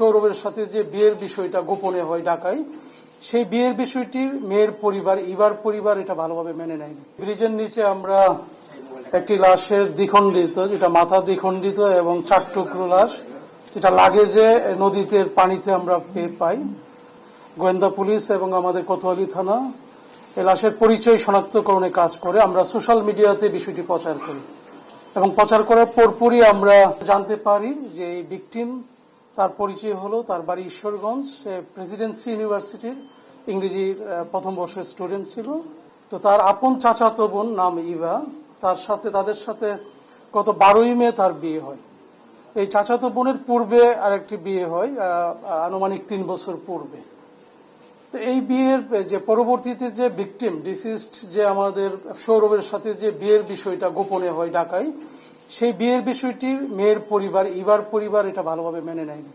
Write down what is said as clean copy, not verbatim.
সৌরভের সাথে যে বিয়ের বিষয়টা গোপনে হয় ঢাকায়, সেই বিয়ের বিষয়টি মেয়ের পরিবার, ইভার পরিবার এটা ভালোভাবে মেনে নেয়নি। ব্রিজের নিচে আমরা একটি লাশের দ্বিখণ্ডিত, যেটা মাথা দ্বিখণ্ডিত এবং 4 টুকরো লাশ, যেটা লাগেজে নদীতে পানিতে আমরা পাই। গোয়েন্দা পুলিশ এবং আমাদের কোতোয়ালি থানা এই লাশের পরিচয় শনাক্তকরণে কাজ করে। আমরা সোশ্যাল মিডিয়াতে বিষয়টি প্রচার করি এবং প্রচার করার পরপরই আমরা জানতে পারি যে এই ভিকটিম, তার পরিচয় হলো, তার বাড়ি ঈশ্বরগঞ্জ, সে প্রেসিডেন্সি ইউনিভার্সিটির ইংরেজির প্রথম বর্ষের স্টুডেন্ট ছিল। তো তার আপন চাচাতো বোন নাম ইভা, তাদের সাথে গত 12ই মে তার বিয়ে হয়। এই চাচাতো বোনের পূর্বে আরেকটি বিয়ে হয় আনুমানিক 3 বছর পূর্বে। তো এই বিয়ের যে পরবর্তীতে যে ভিকটিম ডিসিজড, যে আমাদের সৌরভের সাথে যে বিয়ের বিষয়টা গোপনে হয় ঢাকায়, সেই বিয়ের বিষয়টি মেয়ের পরিবার, ইভার পরিবার এটা ভালোভাবে মেনে নেয়নি।